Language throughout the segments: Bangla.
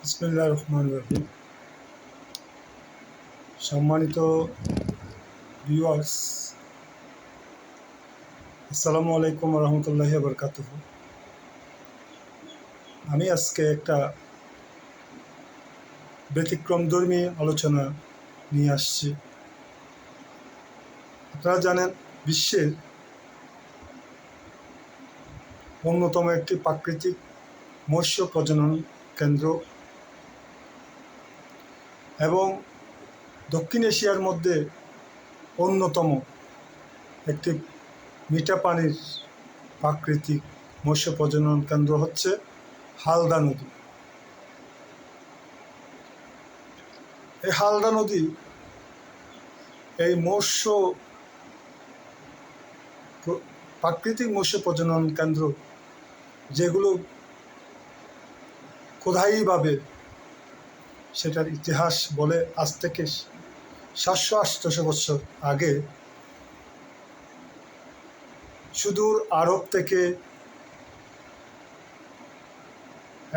বিসমিল্লাহির রহমানির রহিম। সম্মানিত ভিউয়ার্স, আসসালামু আলাইকুম রহমতুল্লাহি ওয়া বারাকাতুহু। আমি আজকে একটা ব্যতিক্রমধর্মী আলোচনা নিয়ে আসছি। আপনারা জানেন, বিশ্বের অন্যতম একটি প্রাকৃতিক মৎস্য প্রজনন কেন্দ্র এবং দক্ষিণ এশিয়ার মধ্যে অন্যতম একটি মিঠা পানির প্রাকৃতিক মৎস্য প্রজনন কেন্দ্র হচ্ছে হালদা নদী। এই হালদা নদী এই প্রাকৃতিক মৎস্য প্রজনন কেন্দ্র, যেগুলো খোদাইভাবে সেটার ইতিহাস বলে আজ থেকে 700-800 বছর আগে সুদূর আরব থেকে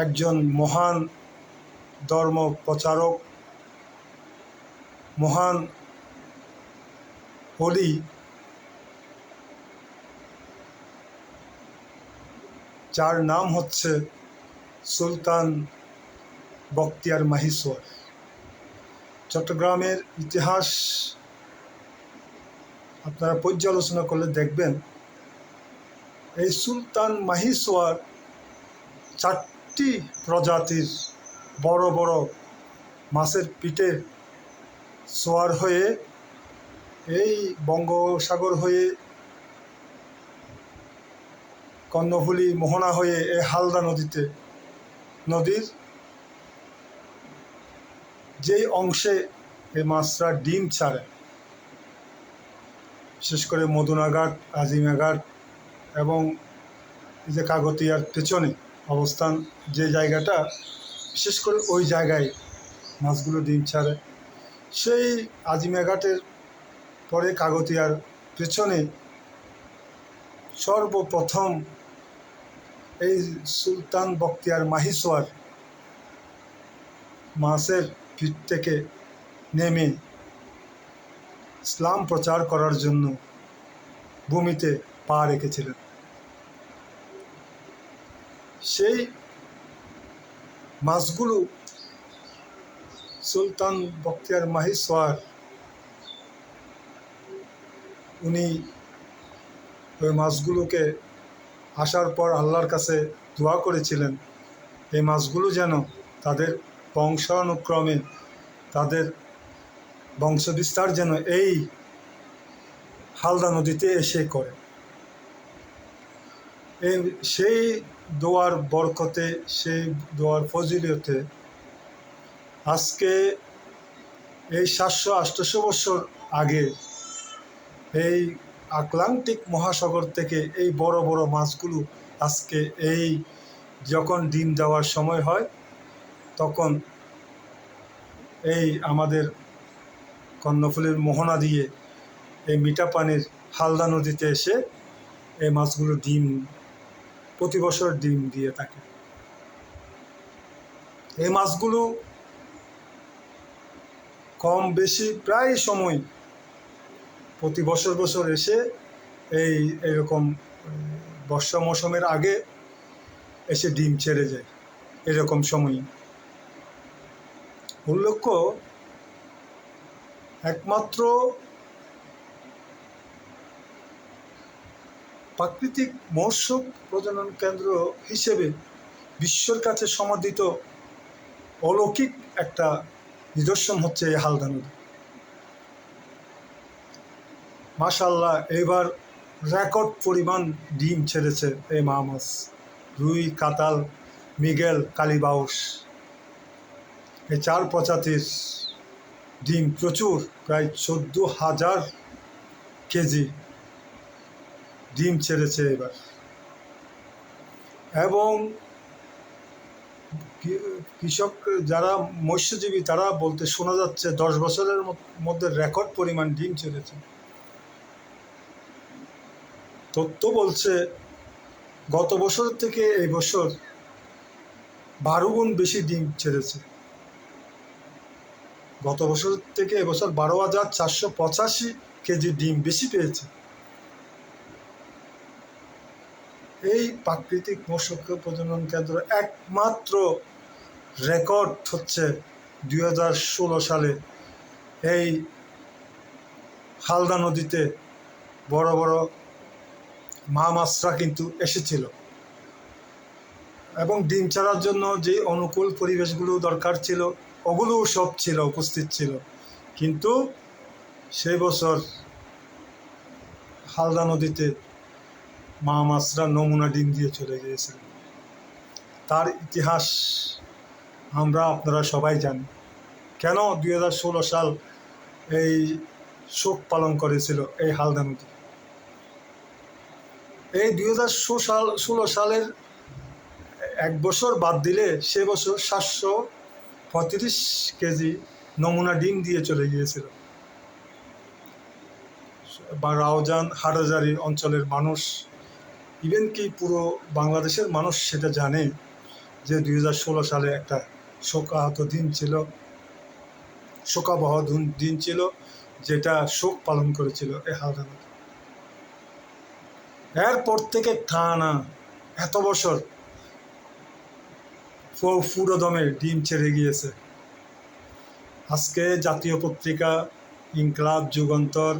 একজন মহান ধর্ম প্রচারক, মহান ওলি, যার নাম হচ্ছে সুলতান বখতিয়ার মাহিসওয়ার। চট্টগ্রামের ইতিহাস আপনারা পর্যালোচনা করলে দেখবেন, এই সুলতান মাহিসওয়ার 4টি প্রজাতির বড় বড় মাছের পিঠে সোয়ার হয়ে এই বঙ্গোপসাগর হয়ে কর্ণফুলী মোহনা হয়ে এই হালদা নদীর যেই অংশে এই মাছরা ডিম ছাড়ে, বিশেষ করে মদুনাঘাট, আজিমাঘাট এবং এই যে কাগতিয়ার পেছনে অবস্থান, যে জায়গাটা বিশেষ করে ওই জায়গায় মাছগুলো ডিম ছাড়ে, সেই আজিমাঘাটের পরে কাগতিয়ার পেছনে সর্বপ্রথম এই সুলতান বখতিয়ার মাহিসওয়ার মাছের পিঠ থেকে নেমে ইসলাম প্রচার করার জন্য ভূমিতে পা রেখেছিলেন। সেই মাছগুলো সুলতান বখতিয়ার মাহিসওয়ার উনি ওই মাছগুলোকে আসার পর আল্লাহর কাছে দোয়া করেছিলেন, এই মাছগুলো যেন তাদের বংশানুক্রমে তাদের বংশবিস্তার যেন এই হালদা নদীতে এসে করে। সেই দোয়ার বরকতে, সেই দোয়ার ফজিলতে আজকে এই 700-800 বছর আগে এই আটলান্টিক মহাসাগর থেকে এই বড় বড় মাছগুলো আজকে এই যখন ডিম দেওয়ার সময় হয়, তখন এই আমাদের কর্ণফুলীর মোহনা দিয়ে এই মিঠা পানির হালদা নদীতে এসে এই মাছগুলো প্রতি বছর ডিম দিয়ে থাকে। এই মাছগুলো কম বেশি প্রায় সময় প্রতি বছর এসে এরকম বর্ষা মৌসুমের আগে এসে ডিম ছেড়ে যায়। এরকম সময় উল্লেখ্য, একমাত্র প্রাকৃতিক মৎস্য প্রজনন কেন্দ্র হিসেবে বিশ্বের কাছে সমাদৃত অলৌকিক একটা নিদর্শন হচ্ছে এই হালদা নদী। মাশাআল্লাহ, এবার রেকর্ড পরিমাণ ডিম ছেড়েছে এই মা মাছ। রুই, কাতাল, মৃগেল, কালীবাউস, এই 4 প্রজাতির ডিম প্রচুর, প্রায় 14,000 কেজি ডিম ছেড়েছে এবার। এবং কৃষক যারা মৎস্যজীবী তারা বলতে শোনা যাচ্ছে 10 বছরের মধ্যে রেকর্ড পরিমাণ ডিম ছেড়েছে। তথ্য বলছে গত বছর থেকে এই বছর 12 গুণ বেশি ডিম ছেড়েছে। গত বছর থেকে এবছর 12,485 কেজি ডিম বেশি পেয়েছে। এই প্রাকৃতিক মৎস্য প্রজনন কেন্দ্র একমাত্র রেকর্ড হচ্ছে 2016 সালে এই হালদা নদীতে বড় বড় মা মাছরা কিন্তু এসেছিল, এবং ডিম ছাড়ার জন্য যে অনুকূল পরিবেশগুলো দরকার ছিল ওগুলোও সব ছিল, উপস্থিত ছিল। কিন্তু সেই বছর হালদা নদীতে মা মাছরা নমুনা ডিম দিয়ে চলে গিয়েছিল। তার ইতিহাস আপনারা সবাই জানেন। কেন 2016 সাল এই শোক পালন করেছিল এই হালদা নদী? এই 2016 সালের এক বছর বাদ দিলে সে বছর 735 কেজি নমুনা ডিম দিয়ে চলে গিয়েছিল। বা রাউজান হাটহাজারী অঞ্চলের মানুষ, ইভেন কি পুরো বাংলাদেশের মানুষ সেটা জানে যে 2016 সালে একটা শোকাহত দিন ছিল, শোকাবহ দিন ছিল, যেটা শোক পালন করেছিল এই হালদা নদী। এরপর থেকে টানা এত বছর পুরোদমে ডিম ছেড়ে গিয়েছে। আজকে জাতীয় পত্রিকা ইনকলাব, যুগান্তর,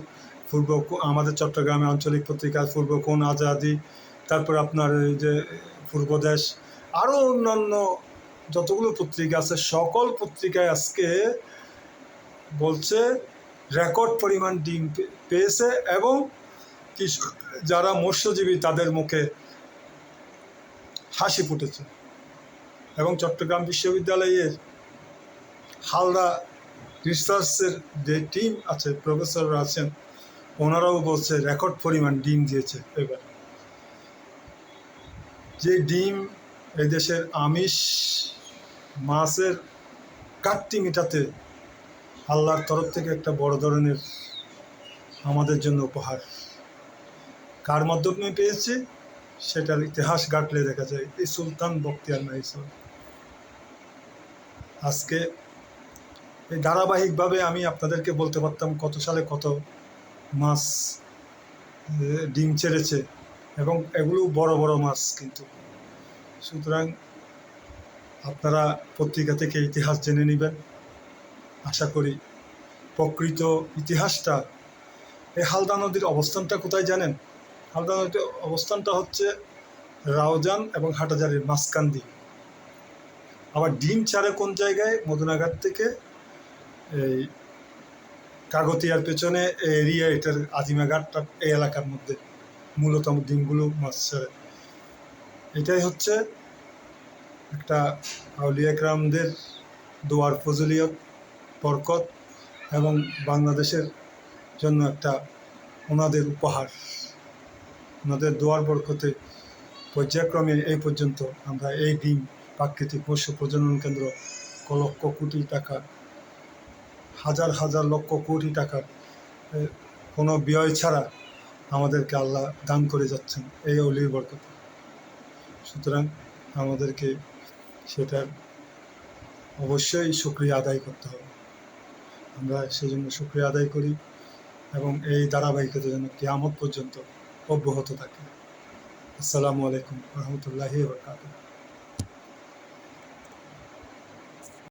আমাদের চট্টগ্রামে আঞ্চলিক পত্রিকা পূর্বকোণ, আজাদি, তারপর আপনার এই যে পূর্বদেশ, আরও অন্যান্য যতগুলো পত্রিকা আছে সকল পত্রিকায় আজকে বলছে রেকর্ড পরিমাণ ডিম পেয়েছে, এবং যারা মৎস্যজীবী তাদের মুখে হাসি ফুটেছে। এবং চট্টগ্রাম বিশ্ববিদ্যালয়ের হালদা রিসার্চের যে টিম আছে, প্রফেসররা আছেন, ওনারাও বলছে রেকর্ড পরিমাণ ডিম দিয়েছে এবার। যে ডিম এই দেশের আমিষ মাছের ঘাটতি মেটাতে আল্লাহর তরফ থেকে একটা বড় ধরনের আমাদের জন্য উপহার। কার মাধ্যমে পেয়েছে সেটার ইতিহাস ঘাটলে দেখা যায় এই সুলতান বখতিয়ার নাইসর। আজকে এই ধারাবাহিকভাবে আমি আপনাদেরকে বলতে পারতাম কত সালে কত মাছ ডিম ছেড়েছে, এবং এগুলো বড় বড় মাছ কিন্তু। সুতরাং আপনারা পত্রিকা থেকে ইতিহাস জেনে নেবেন। আশা করি প্রকৃত ইতিহাসটা। এই হালদা নদীর অবস্থানটা কোথায় জানেন? হালদা নদীর অবস্থানটা হচ্ছে রাউজান এবং হাটহাজারীর মাঝখান দিয়ে। আবার ডিম ছাড়ে কোন জায়গায়? মদুনাঘাট থেকে এই কাগতিয়ার পেছনে এরিয়া, এটার আজিমাঘাটটা এই এলাকার মধ্যে মূলত ডিমগুলো মাছ ছাড়ে। এটাই হচ্ছে একটা আউলিয়া একরামদের দোয়ার ফজলিয়ত, বরকত, এবং বাংলাদেশের জন্য একটা ওনাদের উপহার। ওনাদের দোয়ার বরকতে পর্যায়ক্রমে এই পর্যন্ত আমরা এই ডিম প্রাকৃতিক মৎস্য প্রজনন কেন্দ্র লক্ষ কোটি টাকা, হাজার হাজার লক্ষ কোটি টাকার কোনো ব্যয় ছাড়া আমাদেরকে আল্লাহ দান করে যাচ্ছেন এই অলির বরকতে। সুতরাং আমাদেরকে সেটার অবশ্যই শুকরিয়া আদায় করতে হবে। আমরা সেই জন্য শুকরিয়া আদায় করি, এবং এই ধারাবাহিকতা যেন কিয়ামত পর্যন্ত অব্যাহত থাকে। আসসালামু আলাইকুম রহমতুল্লাহি ওয়া বারাকাতুহু।